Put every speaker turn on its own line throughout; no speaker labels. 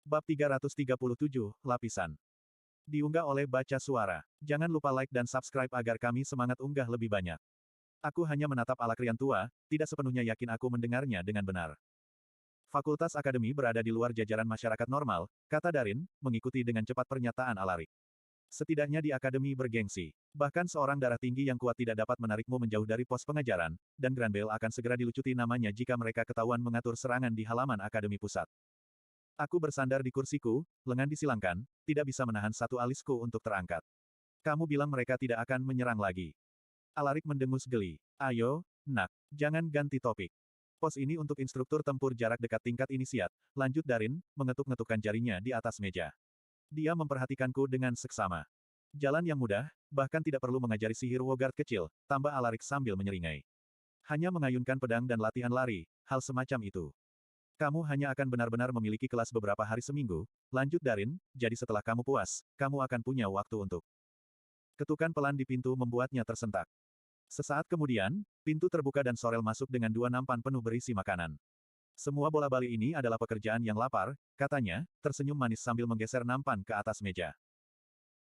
Bab 337, Lapisan. Diunggah oleh Baca Suara. Jangan lupa like dan subscribe agar kami semangat unggah lebih banyak. Aku hanya menatap Alakrian tua, tidak sepenuhnya yakin aku mendengarnya dengan benar. Fakultas Akademi berada di luar jajaran masyarakat normal, kata Darin, mengikuti dengan cepat pernyataan Alarik. Setidaknya di Akademi bergengsi. Bahkan seorang darah tinggi yang kuat tidak dapat menarikmu menjauh dari pos pengajaran, dan Granbell akan segera dilucuti namanya jika mereka ketahuan mengatur serangan di halaman Akademi Pusat. Aku bersandar di kursiku, lengan disilangkan, tidak bisa menahan satu alisku untuk terangkat. Kamu bilang mereka tidak akan menyerang lagi. Alarik mendengus geli. Ayo, nak, jangan ganti topik. Pos ini untuk instruktur tempur jarak dekat tingkat inisiat, lanjut Darin, mengetuk-ngetukkan jarinya di atas meja. Dia memperhatikanku dengan seksama. Jalan yang mudah, bahkan tidak perlu mengajari sihir Wogard kecil, tambah Alarik sambil menyeringai. Hanya mengayunkan pedang dan latihan lari, hal semacam itu. Kamu hanya akan benar-benar memiliki kelas beberapa hari seminggu, lanjut Darin, jadi setelah kamu puas, kamu akan punya waktu untuk. Ketukan pelan di pintu membuatnya tersentak. Sesaat kemudian, pintu terbuka dan Sorel masuk dengan dua nampan penuh berisi makanan. Semua bola bali ini adalah pekerjaan yang lapar, katanya, tersenyum manis sambil menggeser nampan ke atas meja.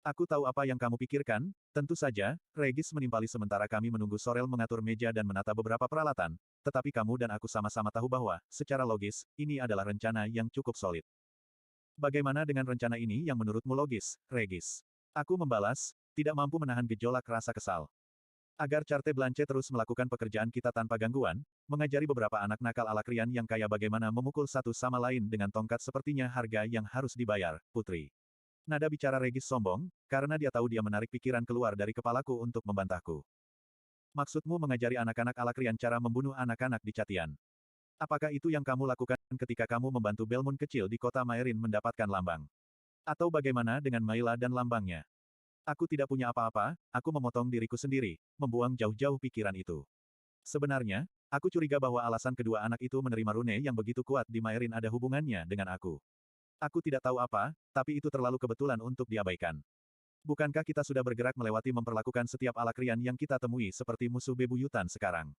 Aku tahu apa yang kamu pikirkan, tentu saja, Regis menimpali sementara kami menunggu Sorel mengatur meja dan menata beberapa peralatan, tetapi kamu dan aku sama-sama tahu bahwa, secara logis, ini adalah rencana yang cukup solid. Bagaimana dengan rencana ini yang menurutmu logis, Regis? Aku membalas, tidak mampu menahan gejolak rasa kesal. Agar Carte Blanche terus melakukan pekerjaan kita tanpa gangguan, mengajari beberapa anak nakal Alakrian yang kaya bagaimana memukul satu sama lain dengan tongkat sepertinya harga yang harus dibayar, Putri. Nada bicara Regis sombong, karena dia tahu dia menarik pikiran keluar dari kepalaku untuk membantahku. Maksudmu mengajari anak-anak Alakrian cara membunuh anak-anak di Catian? Apakah itu yang kamu lakukan ketika kamu membantu Belmont kecil di kota Maerin mendapatkan lambang? Atau bagaimana dengan Maila dan lambangnya? Aku tidak punya apa-apa, aku memotong diriku sendiri, membuang jauh-jauh pikiran itu. Sebenarnya, aku curiga bahwa alasan kedua anak itu menerima rune yang begitu kuat di Maerin ada hubungannya dengan aku. Aku tidak tahu apa, tapi itu terlalu kebetulan untuk diabaikan. Bukankah kita sudah bergerak melewati memperlakukan setiap Alakrian yang kita temui seperti musuh bebuyutan sekarang?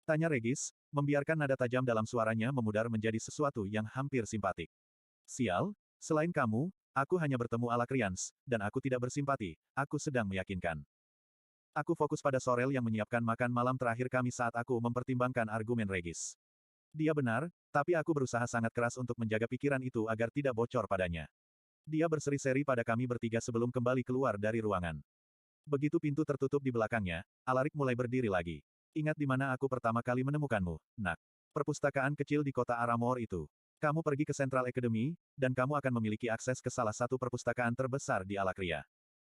Tanya Regis, membiarkan nada tajam dalam suaranya memudar menjadi sesuatu yang hampir simpatik. Sial, selain kamu, aku hanya bertemu Alakrians, dan aku tidak bersimpati, aku sedang meyakinkan. Aku fokus pada Sorel yang menyiapkan makan malam terakhir kami saat aku mempertimbangkan argumen Regis. Dia benar, tapi aku berusaha sangat keras untuk menjaga pikiran itu agar tidak bocor padanya. Dia berseri-seri pada kami bertiga sebelum kembali keluar dari ruangan. Begitu pintu tertutup di belakangnya, Alarik mulai berdiri lagi. Ingat di mana aku pertama kali menemukanmu, nak. Perpustakaan kecil di kota Aramor itu. Kamu pergi ke Central Academy, dan kamu akan memiliki akses ke salah satu perpustakaan terbesar di Alakria.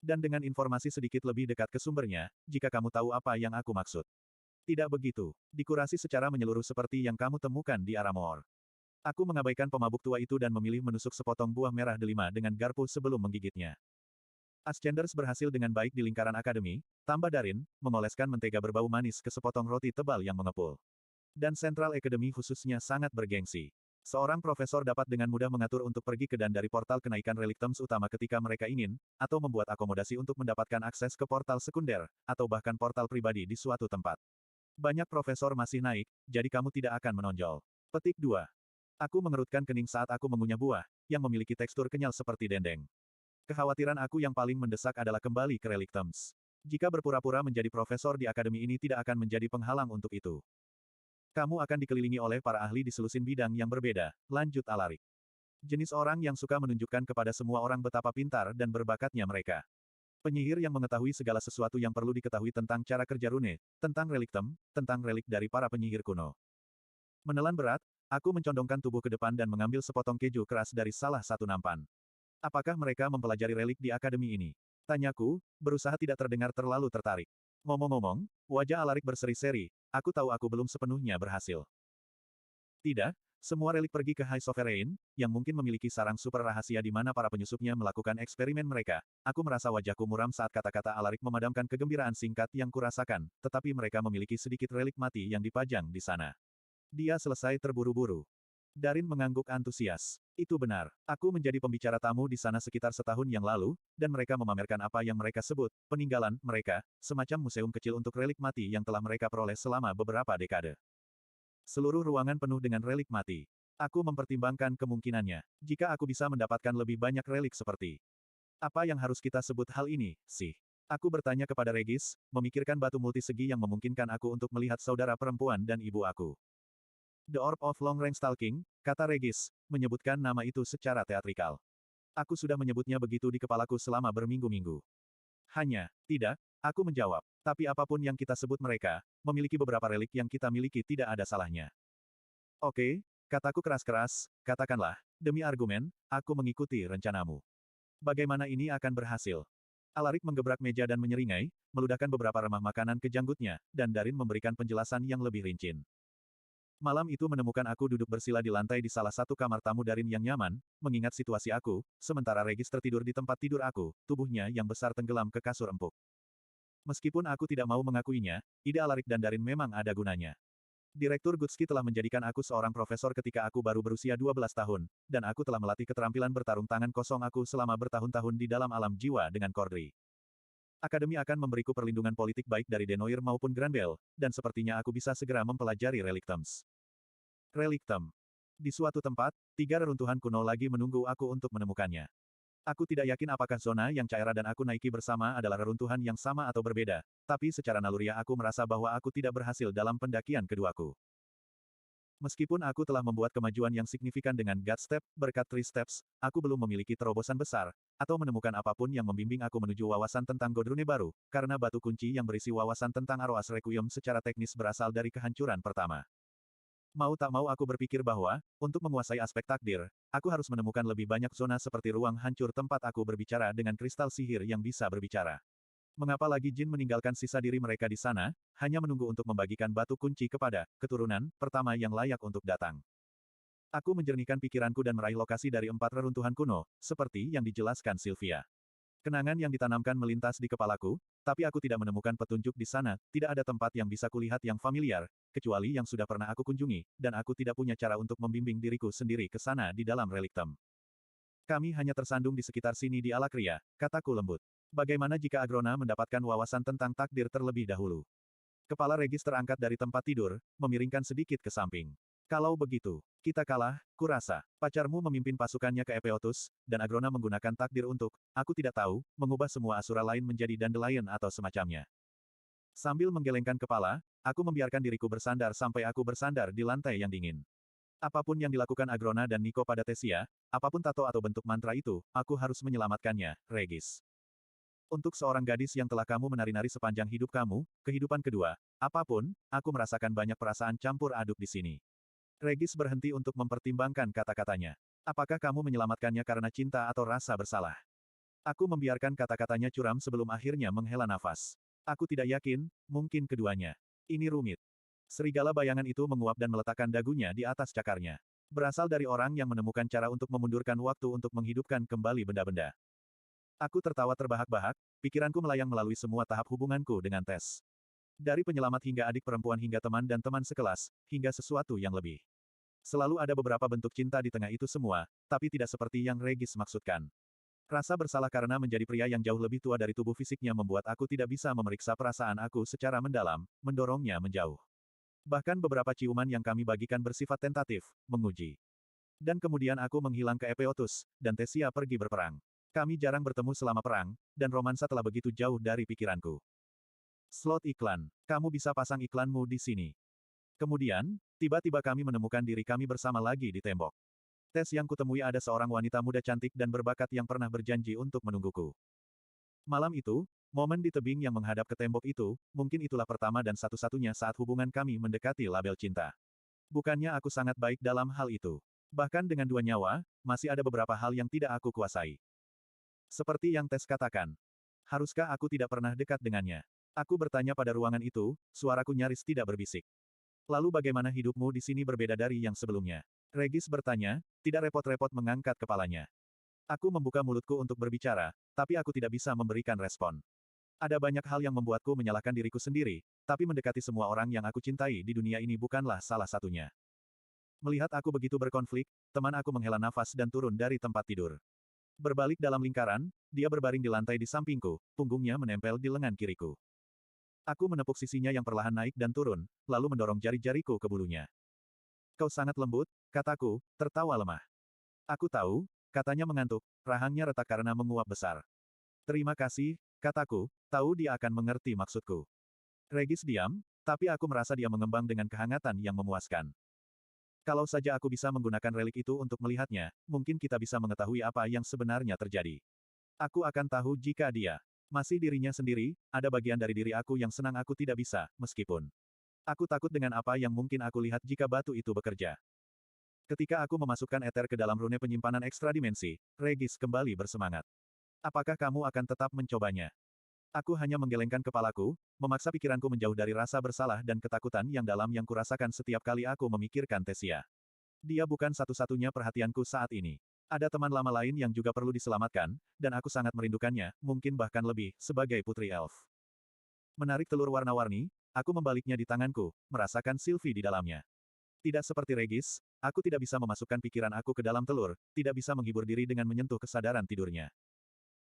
Dan dengan informasi sedikit lebih dekat ke sumbernya, jika kamu tahu apa yang aku maksud. Tidak begitu. Dikurasi secara menyeluruh seperti yang kamu temukan di Aramor. Aku mengabaikan pemabuk tua itu dan memilih menusuk sepotong buah merah delima dengan garpu sebelum menggigitnya. Ascenders berhasil dengan baik di lingkaran akademi, tambah Darin, mengoleskan mentega berbau manis ke sepotong roti tebal yang mengepul. Dan Central Academy khususnya sangat bergengsi. Seorang profesor dapat dengan mudah mengatur untuk pergi ke dan dari portal kenaikan relictums utama ketika mereka ingin, atau membuat akomodasi untuk mendapatkan akses ke portal sekunder, atau bahkan portal pribadi di suatu tempat. Banyak profesor masih naik, jadi kamu tidak akan menonjol. Petik 2. Aku mengerutkan kening saat aku mengunyah buah, yang memiliki tekstur kenyal seperti dendeng. Kekhawatiran aku yang paling mendesak adalah kembali ke relictums. Jika berpura-pura menjadi profesor di akademi ini tidak akan menjadi penghalang untuk itu. Kamu akan dikelilingi oleh para ahli di selusin bidang yang berbeda, lanjut Alarik. Jenis orang yang suka menunjukkan kepada semua orang betapa pintar dan berbakatnya mereka. Penyihir yang mengetahui segala sesuatu yang perlu diketahui tentang cara kerja rune, tentang relictum, tentang relik dari para penyihir kuno. Menelan berat, aku mencondongkan tubuh ke depan dan mengambil sepotong keju keras dari salah satu nampan. Apakah mereka mempelajari relik di akademi ini? Tanyaku, berusaha tidak terdengar terlalu tertarik. Ngomong-ngomong, wajah Alarik berseri-seri, aku tahu aku belum sepenuhnya berhasil. Tidak, semua relik pergi ke High Sovereign, yang mungkin memiliki sarang super rahasia di mana para penyusupnya melakukan eksperimen mereka. Aku merasa wajahku muram saat kata-kata Alarik memadamkan kegembiraan singkat yang kurasakan, tetapi mereka memiliki sedikit relik mati yang dipajang di sana. Dia selesai terburu-buru. Darin mengangguk antusias. Itu benar. Aku menjadi pembicara tamu di sana sekitar setahun yang lalu, dan mereka memamerkan apa yang mereka sebut, peninggalan, mereka, semacam museum kecil untuk relik mati yang telah mereka peroleh selama beberapa dekade. Seluruh ruangan penuh dengan relik mati. Aku mempertimbangkan kemungkinannya. Jika aku bisa mendapatkan lebih banyak relik seperti apa yang harus kita sebut hal ini, sih? Aku bertanya kepada Regis, memikirkan batu multisegi yang memungkinkan aku untuk melihat saudara perempuan dan ibu aku. The Orb of Long Range Stalking, kata Regis, menyebutkan nama itu secara teatrikal. Aku sudah menyebutnya begitu di kepalaku selama berminggu-minggu. Hanya, tidak, aku menjawab. Tapi apapun yang kita sebut mereka, memiliki beberapa relik yang kita miliki tidak ada salahnya. Oke, kataku keras-keras, katakanlah, demi argumen, aku mengikuti rencanamu. Bagaimana ini akan berhasil? Alarik menggebrak meja dan menyeringai, meludahkan beberapa remah makanan ke janggutnya, dan Darin memberikan penjelasan yang lebih rinci. Malam itu menemukan aku duduk bersila di lantai di salah satu kamar tamu Darin yang nyaman, mengingat situasi aku, sementara Regis tertidur di tempat tidur aku, tubuhnya yang besar tenggelam ke kasur empuk. Meskipun aku tidak mau mengakuinya, ide Alarik dan Darin memang ada gunanya. Direktur Gutski telah menjadikan aku seorang profesor ketika aku baru berusia 12 tahun, dan aku telah melatih keterampilan bertarung tangan kosong aku selama bertahun-tahun di dalam alam jiwa dengan Cordry. Akademi akan memberiku perlindungan politik baik dari Denoir maupun Granbell, dan sepertinya aku bisa segera mempelajari Relictums. Relictum. Di suatu tempat, 3 reruntuhan kuno lagi menunggu aku untuk menemukannya. Aku tidak yakin apakah zona yang Caira dan aku naiki bersama adalah reruntuhan yang sama atau berbeda, tapi secara naluriah aku merasa bahwa aku tidak berhasil dalam pendakian keduaku. Meskipun aku telah membuat kemajuan yang signifikan dengan God Step, berkat Three Steps, aku belum memiliki terobosan besar, atau menemukan apapun yang membimbing aku menuju wawasan tentang Godrune baru, karena batu kunci yang berisi wawasan tentang Aroas Requiem secara teknis berasal dari kehancuran pertama. Mau tak mau aku berpikir bahwa, untuk menguasai aspek takdir, aku harus menemukan lebih banyak zona seperti ruang hancur tempat aku berbicara dengan kristal sihir yang bisa berbicara. Mengapa lagi Jin meninggalkan sisa diri mereka di sana, hanya menunggu untuk membagikan batu kunci kepada keturunan pertama yang layak untuk datang. Aku menjernihkan pikiranku dan meraih lokasi dari 4 reruntuhan kuno, seperti yang dijelaskan Sylvia. Kenangan yang ditanamkan melintas di kepalaku, tapi aku tidak menemukan petunjuk di sana, tidak ada tempat yang bisa kulihat yang familiar, kecuali yang sudah pernah aku kunjungi, dan aku tidak punya cara untuk membimbing diriku sendiri ke sana di dalam Relictum. Kami hanya tersandung di sekitar sini di Alakria, kataku lembut. Bagaimana jika Agrona mendapatkan wawasan tentang takdir terlebih dahulu? Kepala Regis terangkat dari tempat tidur, memiringkan sedikit ke samping. Kalau begitu, kita kalah, kurasa. Pacarmu memimpin pasukannya ke Epeotus, dan Agrona menggunakan takdir untuk, aku tidak tahu, mengubah semua asura lain menjadi dandelion atau semacamnya. Sambil menggelengkan kepala, aku membiarkan diriku bersandar sampai aku bersandar di lantai yang dingin. Apapun yang dilakukan Agrona dan Niko pada Tesia, apapun tato atau bentuk mantra itu, aku harus menyelamatkannya, Regis. Untuk seorang gadis yang telah kamu menari-nari sepanjang hidup kamu, kehidupan kedua, apapun, aku merasakan banyak perasaan campur aduk di sini. Regis berhenti untuk mempertimbangkan kata-katanya. Apakah kamu menyelamatkannya karena cinta atau rasa bersalah? Aku membiarkan kata-katanya curam sebelum akhirnya menghela nafas. Aku tidak yakin, mungkin keduanya. Ini rumit. Serigala bayangan itu menguap dan meletakkan dagunya di atas cakarnya. Berasal dari orang yang menemukan cara untuk memundurkan waktu untuk menghidupkan kembali benda-benda. Aku tertawa terbahak-bahak, pikiranku melayang melalui semua tahap hubunganku dengan Tess. Dari penyelamat hingga adik perempuan hingga teman dan teman sekelas, hingga sesuatu yang lebih. Selalu ada beberapa bentuk cinta di tengah itu semua, tapi tidak seperti yang Regis maksudkan. Rasa bersalah karena menjadi pria yang jauh lebih tua dari tubuh fisiknya membuat aku tidak bisa memeriksa perasaan aku secara mendalam, mendorongnya menjauh. Bahkan beberapa ciuman yang kami bagikan bersifat tentatif, menguji. Dan kemudian aku menghilang ke Epeotus, dan Tesia pergi berperang. Kami jarang bertemu selama perang, dan romansa telah begitu jauh dari pikiranku. Slot iklan. Kamu bisa pasang iklanmu di sini. Kemudian, tiba-tiba kami menemukan diri kami bersama lagi di tembok. Tes yang kutemui ada seorang wanita muda cantik dan berbakat yang pernah berjanji untuk menungguku. Malam itu, momen di tebing yang menghadap ke tembok itu, mungkin itulah pertama dan satu-satunya saat hubungan kami mendekati label cinta. Bukannya aku sangat baik dalam hal itu. Bahkan dengan 2 nyawa, masih ada beberapa hal yang tidak aku kuasai. Seperti yang Tes katakan. Haruskah aku tidak pernah dekat dengannya? Aku bertanya pada ruangan itu, suaraku nyaris tidak berbisik. Lalu bagaimana hidupmu di sini berbeda dari yang sebelumnya? Regis bertanya, tidak repot-repot mengangkat kepalanya. Aku membuka mulutku untuk berbicara, tapi aku tidak bisa memberikan respon. Ada banyak hal yang membuatku menyalahkan diriku sendiri, tapi mendekati semua orang yang aku cintai di dunia ini bukanlah salah satunya. Melihat aku begitu berkonflik, teman aku menghela nafas dan turun dari tempat tidur. Berbalik dalam lingkaran, dia berbaring di lantai di sampingku, punggungnya menempel di lengan kiriku. Aku menepuk sisinya yang perlahan naik dan turun, lalu mendorong jari-jariku ke bulunya. Kau sangat lembut, kataku, tertawa lemah. Aku tahu, katanya mengantuk, rahangnya retak karena menguap besar. Terima kasih, kataku, tahu dia akan mengerti maksudku. Regis diam, tapi aku merasa dia mengembang dengan kehangatan yang memuaskan. Kalau saja aku bisa menggunakan relik itu untuk melihatnya, mungkin kita bisa mengetahui apa yang sebenarnya terjadi. Aku akan tahu jika dia masih dirinya sendiri, ada bagian dari diri aku yang senang aku tidak bisa, meskipun aku takut dengan apa yang mungkin aku lihat jika batu itu bekerja. Ketika aku memasukkan eter ke dalam rune penyimpanan ekstra dimensi, Regis kembali bersemangat. Apakah kamu akan tetap mencobanya? Aku hanya menggelengkan kepalaku, memaksa pikiranku menjauh dari rasa bersalah dan ketakutan yang dalam yang kurasakan setiap kali aku memikirkan Tesia. Dia bukan satu-satunya perhatianku saat ini. Ada teman lama lain yang juga perlu diselamatkan, dan aku sangat merindukannya, mungkin bahkan lebih, sebagai putri elf. Menarik telur warna-warni, aku membaliknya di tanganku, merasakan Sylvie di dalamnya. Tidak seperti Regis, aku tidak bisa memasukkan pikiran aku ke dalam telur, tidak bisa menghibur diri dengan menyentuh kesadaran tidurnya.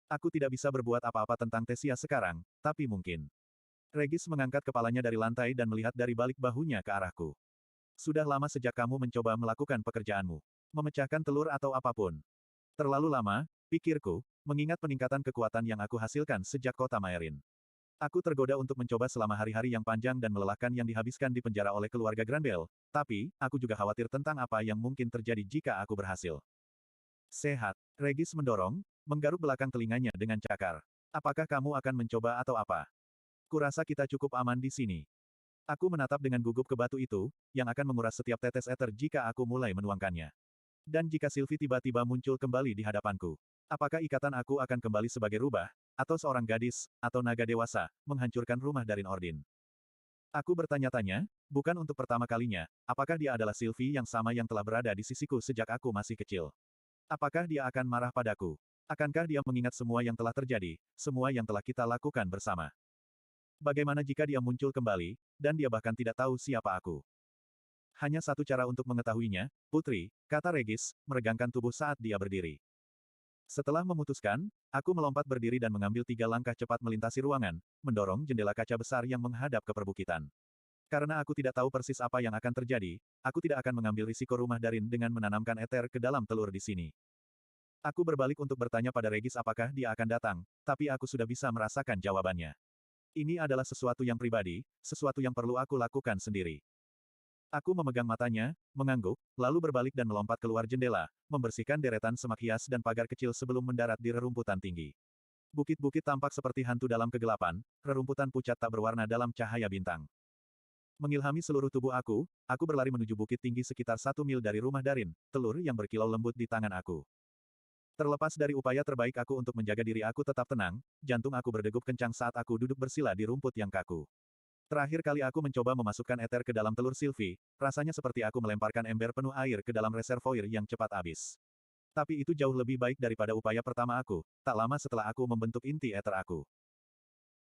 Aku tidak bisa berbuat apa-apa tentang Tesia sekarang, tapi mungkin. Regis mengangkat kepalanya dari lantai dan melihat dari balik bahunya ke arahku. Sudah lama sejak kamu mencoba melakukan pekerjaanmu. Memecahkan telur atau apapun. Terlalu lama, pikirku, mengingat peningkatan kekuatan yang aku hasilkan sejak kota Maerin. Aku tergoda untuk mencoba selama hari-hari yang panjang dan melelahkan yang dihabiskan di penjara oleh keluarga Granbell, tapi, aku juga khawatir tentang apa yang mungkin terjadi jika aku berhasil. Sehat. Regis mendorong, menggaruk belakang telinganya dengan cakar. Apakah kamu akan mencoba atau apa? Kurasa kita cukup aman di sini. Aku menatap dengan gugup ke batu itu, yang akan menguras setiap tetes eter jika aku mulai menuangkannya. Dan jika Sylvie tiba-tiba muncul kembali di hadapanku. Apakah ikatan aku akan kembali sebagai rubah, atau seorang gadis, atau naga dewasa, menghancurkan rumah Darin Ordin? Aku bertanya-tanya, bukan untuk pertama kalinya, apakah dia adalah Sylvie yang sama yang telah berada di sisiku sejak aku masih kecil? Apakah dia akan marah padaku? Akankah dia mengingat semua yang telah terjadi, semua yang telah kita lakukan bersama? Bagaimana jika dia muncul kembali, dan dia bahkan tidak tahu siapa aku? Hanya satu cara untuk mengetahuinya, Putri, kata Regis, meregangkan tubuh saat dia berdiri. Setelah memutuskan, aku melompat berdiri dan mengambil 3 langkah cepat melintasi ruangan, mendorong jendela kaca besar yang menghadap ke perbukitan. Karena aku tidak tahu persis apa yang akan terjadi, aku tidak akan mengambil risiko rumah Darin dengan menanamkan eter ke dalam telur di sini. Aku berbalik untuk bertanya pada Regis apakah dia akan datang, tapi aku sudah bisa merasakan jawabannya. Ini adalah sesuatu yang pribadi, sesuatu yang perlu aku lakukan sendiri. Aku memegang matanya, mengangguk, lalu berbalik dan melompat keluar jendela, membersihkan deretan semak hias dan pagar kecil sebelum mendarat di rerumputan tinggi. Bukit-bukit tampak seperti hantu dalam kegelapan, rerumputan pucat tak berwarna dalam cahaya bintang. Mengilhami seluruh tubuh aku berlari menuju bukit tinggi sekitar 1 mil dari rumah Darin, telur yang berkilau lembut di tangan aku. Terlepas dari upaya terbaik aku untuk menjaga diri aku tetap tenang, jantung aku berdegup kencang saat aku duduk bersila di rumput yang kaku. Terakhir kali aku mencoba memasukkan eter ke dalam telur Sylvie, rasanya seperti aku melemparkan ember penuh air ke dalam reservoir yang cepat habis. Tapi itu jauh lebih baik daripada upaya pertama aku, tak lama setelah aku membentuk inti eter aku.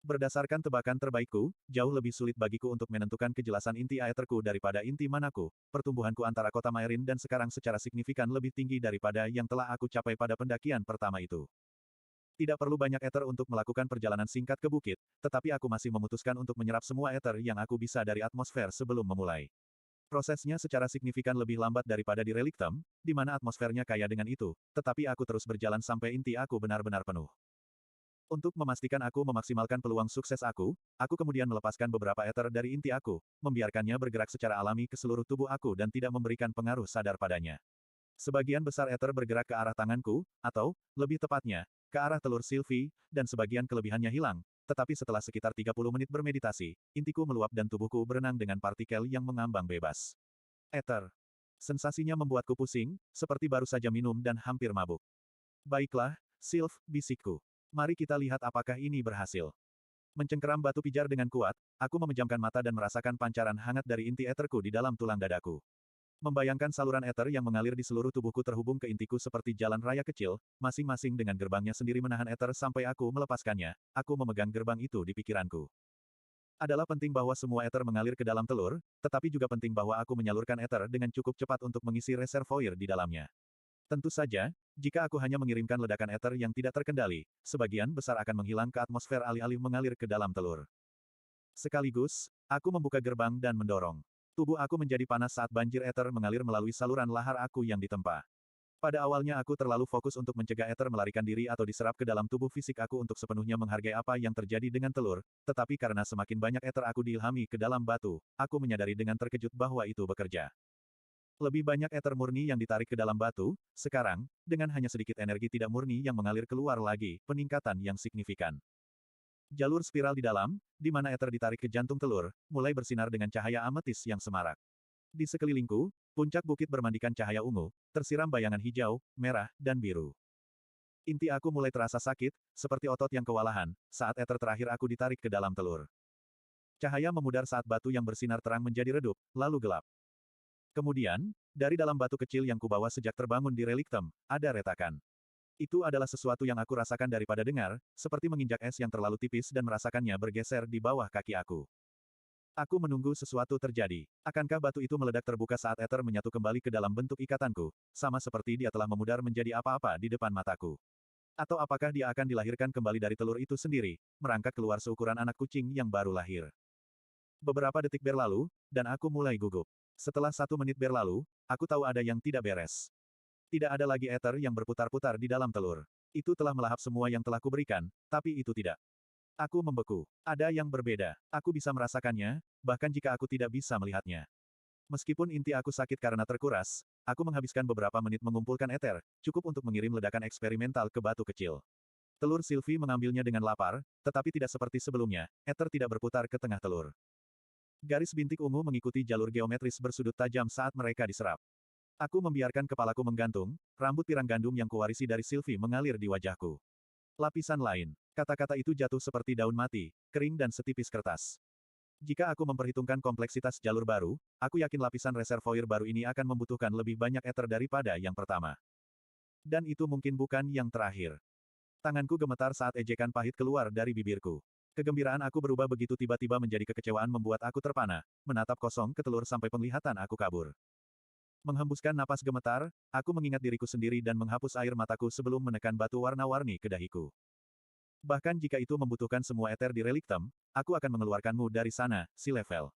Berdasarkan tebakan terbaikku, jauh lebih sulit bagiku untuk menentukan kejelasan inti aetherku daripada inti manaku. Pertumbuhanku antara kota Maerin dan sekarang secara signifikan lebih tinggi daripada yang telah aku capai pada pendakian pertama itu. Tidak perlu banyak ether untuk melakukan perjalanan singkat ke bukit, tetapi aku masih memutuskan untuk menyerap semua ether yang aku bisa dari atmosfer sebelum memulai. Prosesnya secara signifikan lebih lambat daripada di Relictum, di mana atmosfernya kaya dengan itu, tetapi aku terus berjalan sampai inti aku benar-benar penuh. Untuk memastikan aku memaksimalkan peluang sukses aku kemudian melepaskan beberapa ether dari inti aku, membiarkannya bergerak secara alami ke seluruh tubuh aku dan tidak memberikan pengaruh sadar padanya. Sebagian besar ether bergerak ke arah tanganku, atau, lebih tepatnya, ke arah telur Sylvie, dan sebagian kelebihannya hilang, tetapi setelah sekitar 30 menit bermeditasi, intiku meluap dan tubuhku berenang dengan partikel yang mengambang bebas. Ether. Sensasinya membuatku pusing, seperti baru saja minum dan hampir mabuk. Baiklah, Sylv, bisikku. Mari kita lihat apakah ini berhasil. Mencengkeram batu pijar dengan kuat, aku memejamkan mata dan merasakan pancaran hangat dari inti eterku di dalam tulang dadaku. Membayangkan saluran eter yang mengalir di seluruh tubuhku terhubung ke intiku seperti jalan raya kecil, masing-masing dengan gerbangnya sendiri menahan eter sampai aku melepaskannya, aku memegang gerbang itu di pikiranku. Adalah penting bahwa semua eter mengalir ke dalam telur, tetapi juga penting bahwa aku menyalurkan eter dengan cukup cepat untuk mengisi reservoir di dalamnya. Tentu saja, jika aku hanya mengirimkan ledakan eter yang tidak terkendali, sebagian besar akan menghilang ke atmosfer alih-alih mengalir ke dalam telur. Sekaligus, aku membuka gerbang dan mendorong. Tubuh aku menjadi panas saat banjir ether mengalir melalui saluran lahar aku yang ditempa. Pada awalnya aku terlalu fokus untuk mencegah ether melarikan diri atau diserap ke dalam tubuh fisik aku untuk sepenuhnya menghargai apa yang terjadi dengan telur, tetapi karena semakin banyak ether aku diilhami ke dalam batu, aku menyadari dengan terkejut bahwa itu bekerja. Lebih banyak ether murni yang ditarik ke dalam batu, sekarang, dengan hanya sedikit energi tidak murni yang mengalir keluar lagi, peningkatan yang signifikan. Jalur spiral di dalam, di mana ether ditarik ke jantung telur, mulai bersinar dengan cahaya ametis yang semarak. Di sekelilingku, puncak bukit bermandikan cahaya ungu, tersiram bayangan hijau, merah, dan biru. Inti aku mulai terasa sakit, seperti otot yang kewalahan, saat ether terakhir aku ditarik ke dalam telur. Cahaya memudar saat batu yang bersinar terang menjadi redup, lalu gelap. Kemudian, dari dalam batu kecil yang kubawa sejak terbangun di reliktem, ada retakan. Itu adalah sesuatu yang aku rasakan daripada dengar, seperti menginjak es yang terlalu tipis dan merasakannya bergeser di bawah kaki aku. Aku menunggu sesuatu terjadi. Akankah batu itu meledak terbuka saat ether menyatu kembali ke dalam bentuk ikatanku, sama seperti dia telah memudar menjadi apa-apa di depan mataku? Atau apakah dia akan dilahirkan kembali dari telur itu sendiri, merangkak keluar seukuran anak kucing yang baru lahir? Beberapa detik berlalu, dan aku mulai gugup. Setelah 1 menit berlalu, aku tahu ada yang tidak beres. Tidak ada lagi ether yang berputar-putar di dalam telur. Itu telah melahap semua yang telah kuberikan, tapi itu tidak. Aku membeku. Ada yang berbeda. Aku bisa merasakannya, bahkan jika aku tidak bisa melihatnya. Meskipun inti aku sakit karena terkuras, aku menghabiskan beberapa menit mengumpulkan ether, cukup untuk mengirim ledakan eksperimental ke batu kecil. Telur Sylvie mengambilnya dengan lapar, tetapi tidak seperti sebelumnya, ether tidak berputar ke tengah telur. Garis bintik ungu mengikuti jalur geometris bersudut tajam saat mereka diserap. Aku membiarkan kepalaku menggantung, rambut pirang gandum yang kuwarisi dari Sylvie mengalir di wajahku. Lapisan lain. Kata-kata itu jatuh seperti daun mati, kering dan setipis kertas. Jika aku memperhitungkan kompleksitas jalur baru, aku yakin lapisan reservoir baru ini akan membutuhkan lebih banyak ether daripada yang pertama. Dan itu mungkin bukan yang terakhir. Tanganku gemetar saat ejekan pahit keluar dari bibirku. Kegembiraan aku berubah begitu tiba-tiba menjadi kekecewaan membuat aku terpana, menatap kosong ke telur sampai penglihatan aku kabur. Menghembuskan napas gemetar, aku mengingat diriku sendiri dan menghapus air mataku sebelum menekan batu warna-warni ke dahiku. Bahkan jika itu membutuhkan semua ether di reliktem, aku akan mengeluarkanmu dari sana, si level.